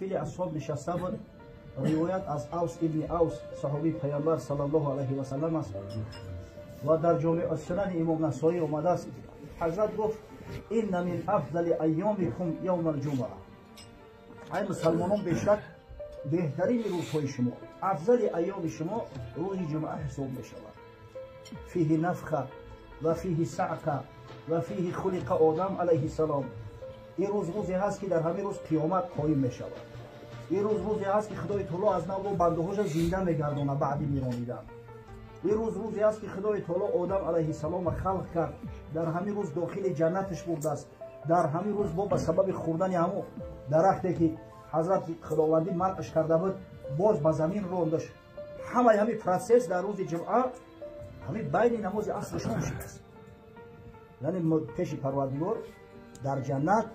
محفل اصحاب نشسته بود. روایت از اوس ابن اوس صحابی پیامبر صلی الله علیه و سلم است و در جامع السنن امام نسائی آمده است. حضرت گفت این من افضل ایامکم یوم الجمعه. ای مسلمانان بیشک بهترین روزهای شما، افضل ایام شما روز جمعه حساب می شود. فیه نفخه و فیه صعقه و فیه خلق آدم علیه السلام. این روز روزی هست که در همین روز قیامت قایم می شود. این روز روزی هست که خدای تعالی از نو بنده هاش زنده میگردونه بعد میرانیدن. این روز روزی هست که خدای تعالی آدم علیه السلام خلق کرد، در همین روز داخل جنتش برده است. در همین روز با به سبب خوردن همو درختی که حضرت خداوندی منعش کرده بود باز به زمین راندش. همین پروسس در روز جمعه همین بین نماز عصر شام شده است. یعنی پیش پروردگار در جنت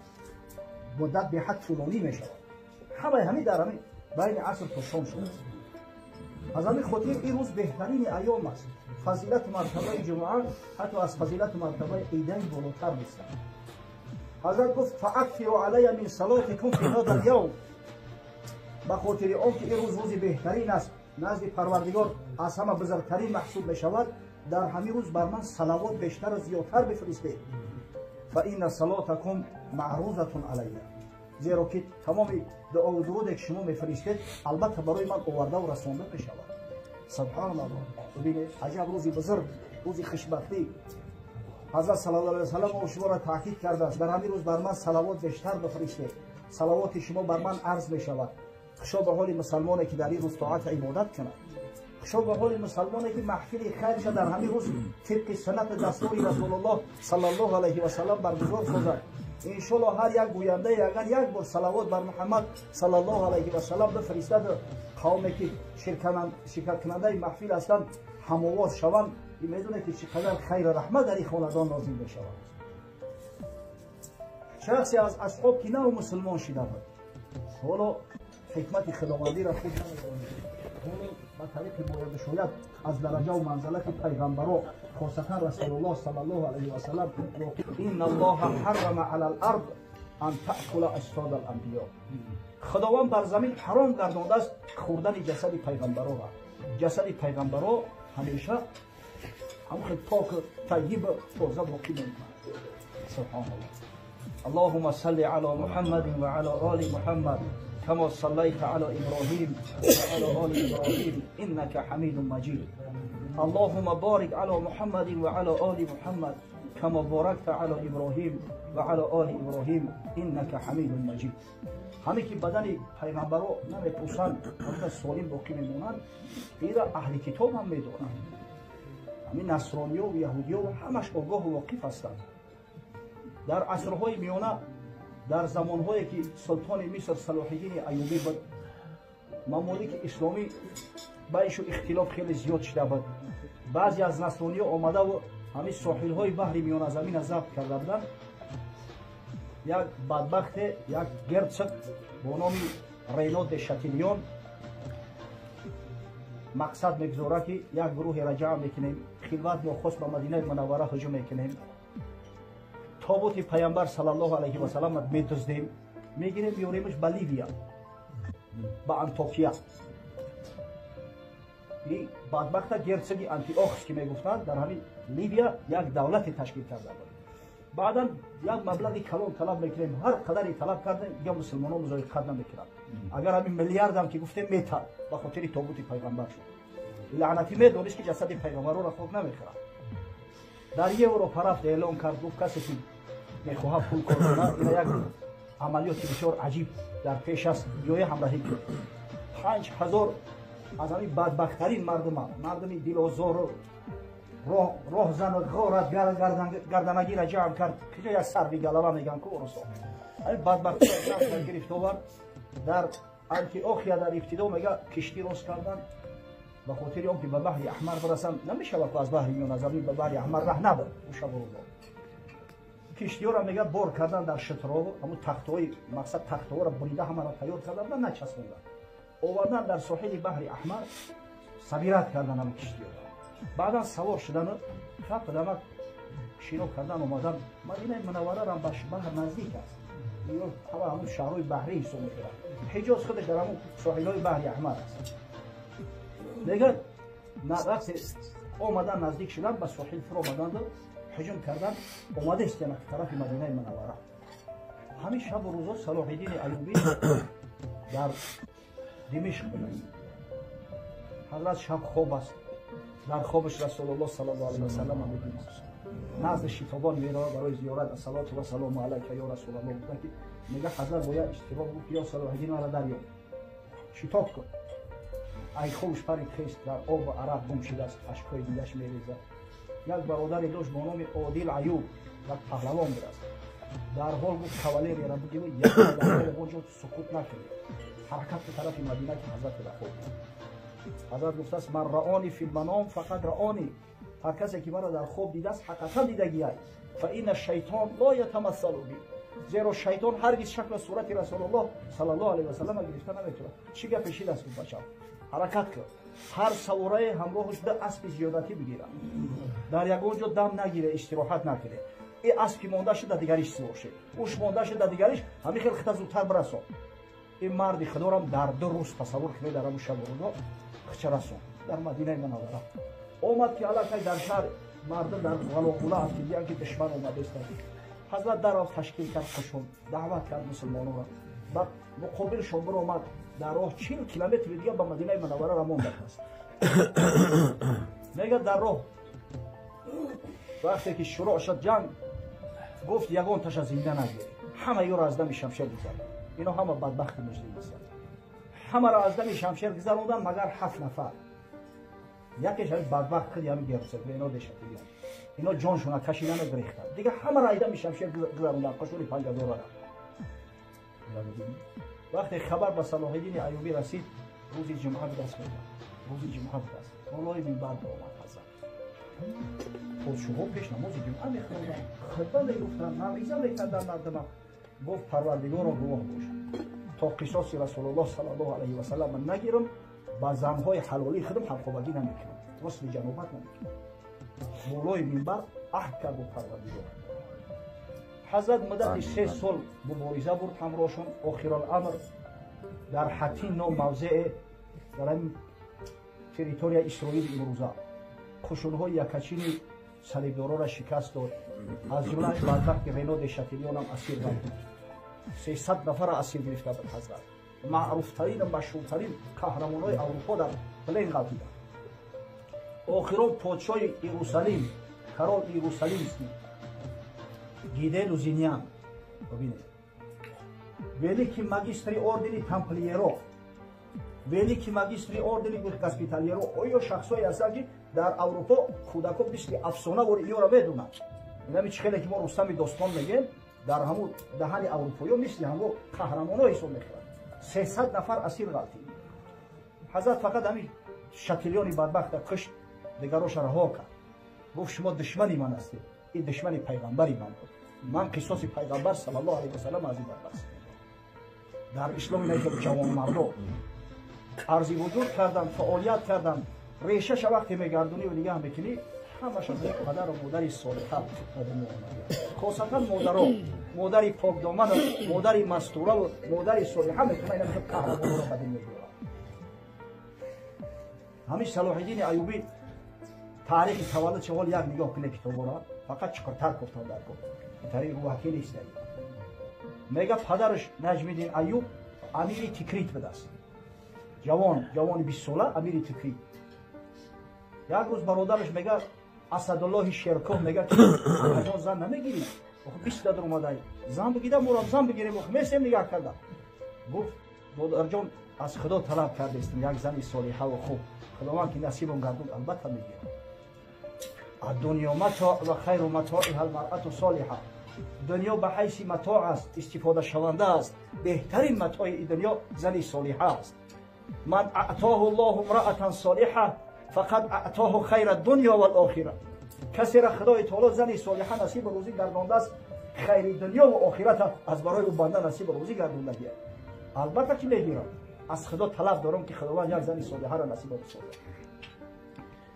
مدت به حد طولانی می شود. همین در همین بین عصر تا شام شده است. از همین خاطر این روز بهترین ایام است. فضیلت مرتبه جمعه حتی از فضیلت مرتبه عیدین بالاتر نیست. حضرت گفت فاکثروا علی من صلاتکم فی هذا الیوم. به خاطر آنکه این روز روز بهترین است نزد پروردگار، از همه بزرگترین محسوب می شود، در همین روز بر من صلوات بیشتر و زیادتر بفرستید. فان صلاتکم معروضه علیه. زیرا که تمام دعا و درود که شما میفرستید البته برای من آورده و رسانده می شود. سبحان الله. ببینید عجب روزی بزرگ، روزی خوشبختی. حضرت صلی الله علیه و سلم و شما را تاکید کرده است در همین روز بر من صلوات بیشتر بفرستید. صلوات شما بر من عرض می شود. خوشا به حال مسلمانی که در این روز طاعت عبادت کنند. خوشا به حال مسلمانی که محفل خیر در همین روز طبق سنت دستور رسول الله صلی الله علیه و سلم برگزار سازد. ان شاء الله هر یک گوینده اگر یک بار صلوات بر محمد صلی الله علیه و سلم بفرستد، قومی که شرکت کننده محفل هستند هم‌آواز شوند، میدونه که چقدر خیر و رحمت در این خاندان نازل میشود. شخصی از اصحاب که نه مسلمان شده بود، حالا حکمت خداوندی را خود نمی‌داند. حالا به طریق مورد شاید از درجه و منزلت پیغمبران خاصتا رسول الله صلی الله علیه و سلم ان الله حرم علی الارض ان تأکل اجساد الانبیاء. خداوند بر زمین حرام گردانده است خوردن جسد پیغمبران را. جسد پیغمبران همیشه همون پاک طیب تازه باقی میماند. سبحان الله. اللهم صل علی محمد و علی آل محمد كما صليت على إبراهيم وعلى آل إبراهيم إنك حميد مجيد. اللهم بارك على محمد وعلى آل محمد كما باركت على إبراهيم وعلى آل إبراهيم إنك حميد مجيد. همه که بدن پیغمبران نمیپوشند همه سالم باقی میمونند، ایرا اهل کتاب هم میدونند. همین نصرانی و یهودی و همش آگاه و واقف هستند. در عصرهای میانه، در زمانهایی که سلطان مصر صلاح الدین ایوبی بود، ممالک اسلامی بینشون اختلاف خیلی زیاد شده بود. بعضی از نصرانی ها آمده و همین ساحل های بحر میانه زمین ضبط کرده بودند. یک بدبخت، یک گرچک با نام رینالد شتیلیان مقصد میگذاره که یک گروه را جمع میکنیم، خلوت ناخست به مدینه منوره هجوم میکنیم، تابوت پیامبر صلی الله علیه و سلم می‌دزدیم، میگیریم میاریمش به لیبیا، به انطاکیه. این بدبخت گرچک آنتیوخوس که میگفتند در همین لیبیا یک دولت تشکیل کرده بود. بعدا یک مبلغی کلان طلب میکنیم، هر قدری طلب کردیم یا مسلمانان مضایقت نمیکنند. اگر همین میلیارد هم که گفتیم میتر به خاطر تابوت پیغمبر شد. لعنتی میدونست که جسد پیغمبر را خوب نمیخورد. در یه اروپا رفت اعلام کرد، گفت کسی که میخواهد پول کنه این یک عملیات بسیار عجیب در پیش است، بیای همراهی کنید. 5000 از همین بدبختترین مردم دل آزار و راه زن و غارت گردنگی را جمع کرد که یک سربی گلوه میگن که ارسا همین بدبختی را گرفت آورد. در انتیوخیا در ابتدا میگه کشتی راست کردن به خاطر آنکه به بحر احمر برسند، نمیشود که از بحر میانه زمین به بحر احمر ره نبرد. کشتی‌ها را میگه بار کردن در شترها، همون تخت‌های مقصد تخت‌ها را بریده همه را تیار کردن نچسبوندن، آوردن در ساحل بحر احمر سبیرت کردن همون کشتی‌ها. بعدا سوار شدن و قدمت شروع کردن اومدن مدینه منوره را به بحر نزدیک است. همون شهرهای بحری حساب می‌کنن. حجاز خودش در همون ساحل‌های بحر احمر است. دیگر وقتی اومدن نزدیک شدن به ساحل فرو آمدند و هجوم کردن، اومده استیانه طرف مدینه منوره. همین شب و روزا صلاح الدین ایوبی در دمشق بود. حضرت شب خواب است. در خوابش رسول الله صلی الله علیه و سلم می‌بینه. نزد شتابان میره برای زیارت. الصلاه و سلام علیک یا رسول الله گفت که میگه حضرت باید اشتباه بود یا صلاح الدین را دریاب. شتاب کن. ای خوش پری خیست در آب و عرق گم شده است، اشکای دیدش میریزد. یک برادر داشت به نام عادل ایوب و پهلوان بود. در حال بود کاوالری را بگیم یک دقیقه اونجا سکوت نکنید. حرکت به طرف مدینه که حضرت را خود. حضرت گفته است من رآنی فی المنام فقط رآنی. هر کسی که مرا در خواب دیده است حقیقتا دیدگی است. فإن الشیطان لا یتمثل بی. زیرا شیطان هرگز شکل صورت رسول الله صلی الله علیه و سلم گرفته نمیتونه. چی گپ پیچیده است بچه‌ها؟ حرکت کن. هر سواره همراهش ده اسب زیادتی بگیره. در یک اونجا دم نگیره، استراحت نکنه. این اسب که مونده شده دیگریش سوار شه. اوش مونده شده دیگریش همین خیلی خیلی زودتر برسون. این مرد خدا را در 2 روز تصور کنید در همون شب و روزا چه رسون در مدینه منوره. اومد که علاقه در شهر مردم در غلاغوله هم دیدن که دشمن اومده است. حضرت در راه تشکیل کرد، قشون دعوت کرد مسلمانان را. بعد مقابل شنبر اومد در راه 40 کیلومتر دیگه به مدینه منوره را مونده است. میگه در راه وقتی که شروع شد جنگ گفت یگان تاش از زنده نگیری، همه ایو را از دم شمشیر گذراندن. اینا همه بدبخت مجرم هستند. همه را از دم شمشیر گذراندن مگر 7 نفر. یکیش همین بدبخت خیلی همین گرسنگی اینا دشتیدن. اینا جانشون کشیدن و گریختن. دیگه همه را از دم شمشیر گذراندن. قشوری 50 را. وقتی خبر به صلاح الدین ایوبی رسید روزی جمعه به دست میاد. روزی جمعه به دست. والله بی بعد اومد حضرت. خودشون پیش نماز جمعه میخوندن. خطبه میگفتن، موعظه میکردن مردم. گفت پروردگار را گواه باش تا قصاص رسول الله صلی الله علیه و سلم نگیرم، با زنهای حلالی خودم همخوابگی نمیکنم، غسل جنابت نمیکنم. بالای منبر عهد کرد با پروردگار. حضرت مدت 3 سال مبارزه بود همراهشون. آخرالامر در حتین نام موضع در این تریتوریا اسرائیل امروزه قشون‌های یکچینی صلیبدارا را شکست داد. از جمله بدبخت رینو دشتیلیان هم اسیر بود. 300 نفر اسیر گرفته بود حضرت. معروفترین و مشهورترین قهرمانای اروپا در پلین غلطیدند. آخران پادشاه یروشلیم، کرال یروشلیم است گیده لوزینیان ببینید. великий магистри ордени тамплиеро, великий магистри ордени госпитальеро, оё шахсое ҳастанд ки дар Аврупо кӯдакон мисли афсона бори иёро медонанд. инами чихеле ки мо рустами достон мегем дар ҳамун даҳани аврупоё мисли ҳамо қаҳрамоно ҳисоб мекунанд. 300 нафар асир ғалтӣ. ҳазрат фақат ҳамин шатилёни бадбахта кушт, дигароша раҳо кард. гуфт шумо душмани ман ҳастед, ин душмани пайғамбари ман буд. ман қисоси пайғамбар саллаллоҳу алайҳи васалам аз ин барбаст. در اسلام اینه که جوان مردم ارزی وجود کردن، فعالیت کردن، ریشش وقتی میگردونی و نگاه میکنی همش از پدر و مادری صالحه خاصتا مادری پاک دامن، مادری مستوره و مادری صالحه میتونه اینا که قهرمان رو قدیم میگیره. همین صلاح الدین ایوبی تاریخ تولد شوال یک نگاه کنه کتابا را فقط چقدر گفتن در گفت این تاریخ روحی نیست. میگه پدرش نجمیدین ایوب امیری تکریت به دست، جوان 20 ساله امیری تکریت. یک روز برادرش میگه اسدالله شیرکوه میگه که آقا زن نمیگیری؟ آخه 20 دادر اومده زن بگیرم مرا زن بگیریم آخه میسیم نگاه کردم. گفت دادر جان از خدا طلب کرده است یک زن صالحه و خوب، خداوند که نصیبم گردون البته میگیره. الدنیا متاع و خیر متاعها المرأة صالحه. دنیا به حیث متاع است، استفاده شونده است. بهترین متاع این دنیا زن صالحه است. من اعطاه الله امرأة صالحه فقد اعطاه خیر الدنیا و الاخره. کسی را خدای تعالی زن صالحه نصیب روزی گردانده است، خیر دنیا و آخرت از برای او بنده نصیب روزی گردانده است. البته که میگیرم از خدا طلب دارم که خداوند یک زن صالحه را نصیب بسازد.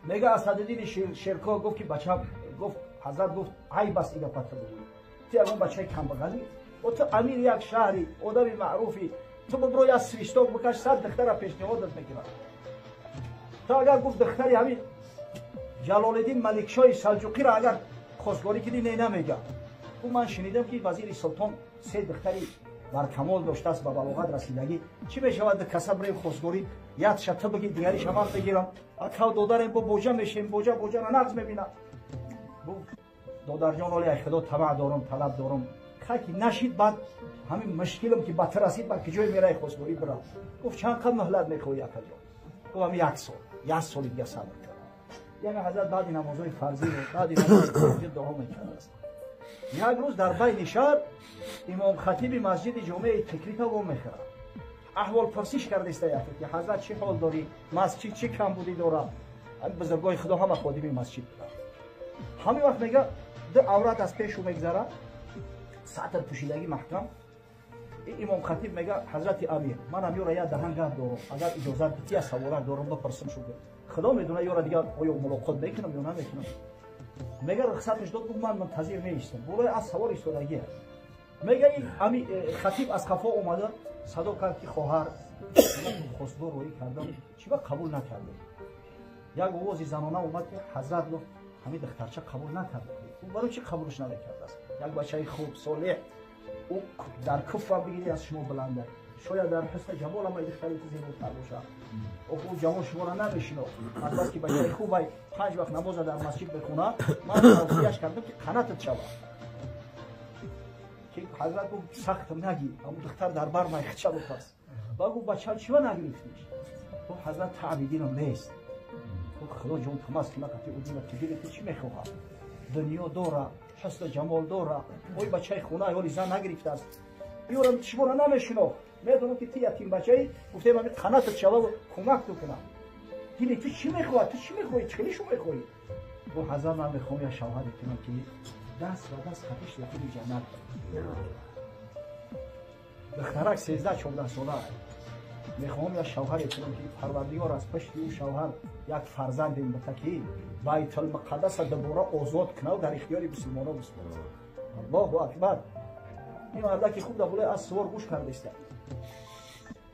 میگه اسدالدین شیرکوه گفت که بچه‌م گفت حضرت گفت ای بس اینا پتر بود. تی اون بچه کم بغلی و تو امیر یک شهری آدم معروفی تو برو یا سویستوک بکش 100 دختر پیشنهادت میکنه. تو اگر گفت دختری همین جلال الدین ملکشاه سلجوقی را اگر خواستگاری کنی نه نمیگه. او من شنیدم که وزیر سلطان 3 دختری بر کمال داشته است به بلاغت رسیدگی چی میشود کسب بریم خواستگاری یاد شته بگی دیگریش هم بگیرم اکاو دادرم با بوجه میشیم بوجه را نقض میبینم. دادر جان ولی خدا طمع دارم طلب دارم خاکی نشید بعد همین مشکلم که بدتر رسید بعد که جای میره خواستگاری برم. گفت چند قد مهلت میخوای یک جا؟ گفتم 1 سال 1 سال دیگه صبر کن. یعنی حضرت بعد نمازهای فرضی و بعد نماز دعا میکرد است. یک روز در بین شهر امام خطیب مسجد جامع تکریکا و میخوره احوال پرسیش کرده است که حضرت چه حال داری مسجد چه کم بودی داره این بزرگای خدا همه خادم مسجد بودن. همین وقت میگه دو عورت از پیش میگذره سطر پوشیدگی محکم. امام خطیب میگه حضرت امیر من هم یورا دهن گرد دارم اگر اجازه بدی از سوالات دارم بپرسم شده خدا میدونه یورا دیگه آیا ملاقات میکنم یا نمیکنم. میگه رخصتش داد گفت من منتظر نیستم برای از سوار ایستادگی. میگه امی خطیب از خفا اومده صدا کرد که خواهر خواستگار روی کردم چی با قبول نکرده. یک آواز زنانه اومد که حضرت گفت همین دخترچه قبول نکرده. اون برای چی قبولش نکرده است؟ یک بچه خوب صالح او در کف بگیری از شما بلنده شاید در حسن جمال هم دختری تو زیباتر باشه او جمال شما را نمیشنو البته که بچه خوب 5 وقت نماز در مسجد بخونه من توصیه‌اش کردم که قناتت شود که حضرت گفت سخت نگی اما دختر در بر من خچه بپرس و گفت بچه چی نگرفتیش گفت حضرت تعبیدینم نیست گفت خدا جون تماس که نکتی او دیگه تجیبت چی میخواه دنیا دوره حسن جمال دوره اوی بچه خونه یا زن نگرفته است یورم شما را نمیشنو میدونم که تی یتیم بچه‌ای گفتم من قناتت شوا کمک تو کنم دیدی تو چی میخوای تو چی میخوای چی شو میخوای گفت حضرت من میخوام یا شوهر کنم که دست و دست خطیش رفیق جنت دخترک 13-14 ساله میخوام یا شوهر کنم که پروردگار از پشت او شوهر یک فرزند این بتکی بیت المقدس دوباره آزاد کنه و در اختیار مسلمانان بسپاره. الله اکبر. این مرد که خوب دبوله از سوار گوش کرده است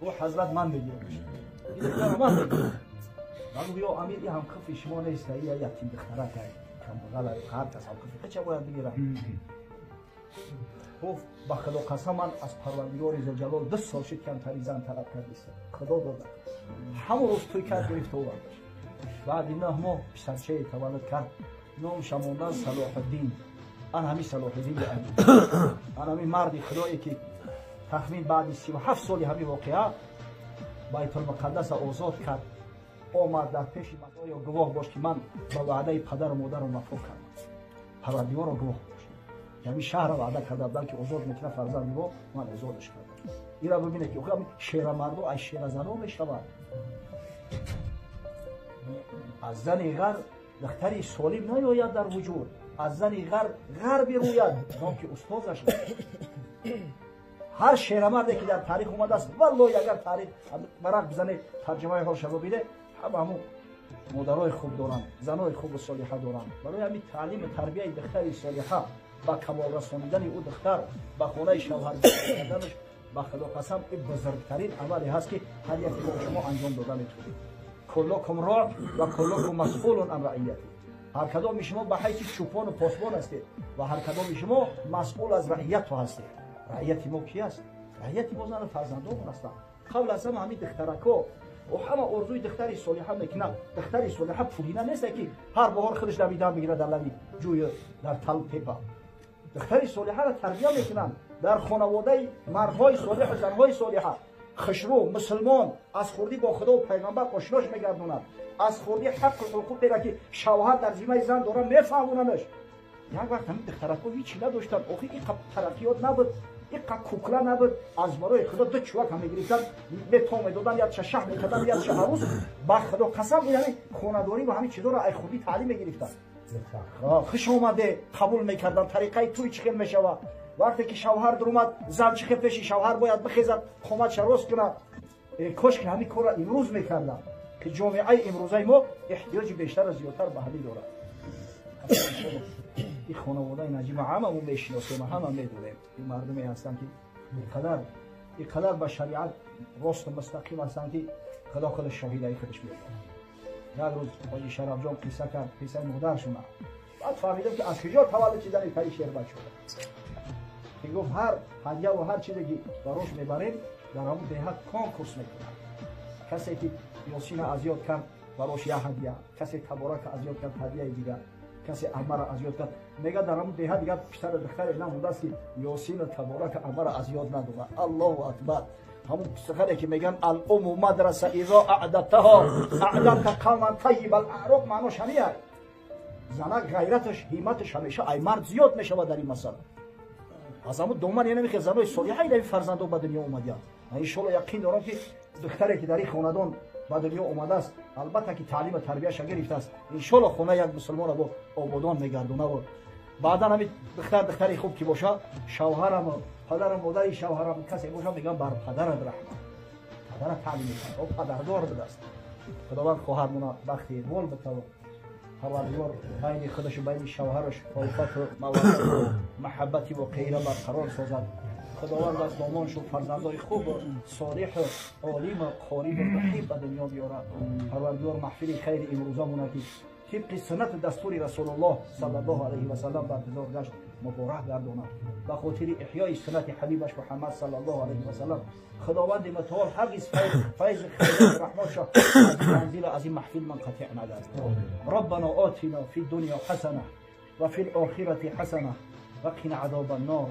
و حضرت من بگیرم این دختر من بگیرم بگو یا امیر هم کفی شما نیست یا یتیم دختره که کم بغل هر کس هم کفی چه باید بگیرم گفت با خدا قسم من از پروردگار ذوالجلال 2 سال شد کمتری زن طلب کردیست خدا داده همون روز توی کرد گرفت و برداشت بعد 9 ماه پسرچه تولد کرد نام شماندن صلاح الدین آن همین صلاح الدین آن همین مردی خدایی که تخمین بعد 37 سالی همین واقعه بیت المقدس آزاد کرد آمد در پیش من یا گواه باش که من با وعده پدر و مادرم وفا کردم پروردگار را گواه باش یعنی شهر را وعده کرده بودم که آزاد میکنه فرزند رو من آزادش کردم. این را ببینه که شیر مرد و شیر زن میشود از زن غر دختری سالم نیاید در وجود از زن غر بیروید نام که استادش هر شیر مردی که در تاریخ اومده است والله اگر تاریخ برق بزنه ترجمه حال شما بیده همون مادرای خوب دارن زنای خوب و صالحه دارن برای همین تعلیم تربیه دختری صالحه با کمال رسانیدن او دختر به خانه شوهر کردنش با خدا قسم این بزرگترین عملی هست که هر یک شما انجام داده میتونید. کلکم راع و کلکم مسئول عن رعیته. هر کدام شما به حیث چوپان و پاسبان هستید و هر کدام شما مسئول از رعیت هستید. رعیت ما کی است؟ رعیت ما زن فرزندان هستند. قبل از همین دخترکو و همه ارزوی دختری صالحه میکنه. دختری صالحه پولینه نیست که هر بهار خودش دویدن بگیره در لبی جوی در تل پیپا. دختری صالحه را تربیت میکنن در خانواده مردهای صالح و زنهای صالحه خشرو مسلمان از خوردی با خدا و پیغمبر آشناش میگردونند از خوردی حق و حقوقی را که شوهر در ذمه زن داره میفهموننش. یک وقت همین دخترکو هیچی نداشتن آخه این ترقیات نبود این کوکلا نبود از برای خدا 2 چوک هم میگرفتن میتو میدادن یا چه شهر میکردن یا چه عروس با خدا قسم این همین خانه‌داری و همین چیزا را ای خودی تعلیم میگرفتن خوش اومده قبول میکردن طریقه توی چخیل میشود وقتی که شوهر در اومد زن چخیل پیش شوهر باید بخیزد خامت راست کنه کاش که همین کار را امروز میکردن که جامعه امروزه ما احتیاج بیشتر از زیادتر به همین دارد. این خانواده نجیب هممون میشناسیم، همه میدونیم این مردمی هستن که اینقدر به شریعت راست و مستقیم هستن که خدا خودش شاهدای خودش میگه. یک روز حاجی شرف جان قصه کرد، قصه مادرشون. بعد فهمیدم که از کجا تولد شدن این پای شعر بچه شده. که گفت هر هدیه و هر چیزی که براش میبریم در همون دهت کانکورس میکنن. کسی که یاسین اذیت کرد براش یه هدیه، کسی تبارک اذیت کرد هدیه دیگر، کسی عمر اذیت کرد میگه در همون دهت دیگر پسر دختر نمونده است که یاسین تبارک عمر اذیت نداره. الله اکبر. همون سخنی که میگن الام مدرسه اذا اعددتها اعددت قوما طیب الاعراق، معناش همینه. زنک غیرتش همتش همیشه ای مرد زیاد میشه در این مسئله. از همون دومن یعنی که زنای صالحه این فرزندان به دنیا اومدن. ان شاء الله یقین دارم که دختری که در این خاندان به دنیا اومده است، البته که تعلیم و تربیتش گرفته است، ان شاء الله خونه یک مسلمان رو آبادان میگردونه و بعدا همین دختری خوب که باشه، شوهرم و پدرم مادر شوهرم کسی باشه میگم بر پدرت رحمت، پدر تعلیم کرد و پدردار بوده است. خداوند خواهرمون وقتی مول بتو پروردگار بین خودش و بین شوهرش الفت و مودت و محبتی و غیره برقرار سازد. خداوند از دامانش و فرزندای خوب و صالح و عالم و قاری و رحیم به دنیا بیارد. پروردگار محفل خیر امروزمون که طبق سنت دستور رسول الله صلی الله علیه و سلم برگزار گشت مبارک گرداند. به خاطر احیای سنت حبیبش محمد صلی الله علیه و سلم خداوند متعال هرگز فیض خیر رحمت شاه از منزل از این محفل منقطع نگردد. ربنا آتنا فی الدنیا حسنه و فی الاخره حسنه و قنا عذاب النار.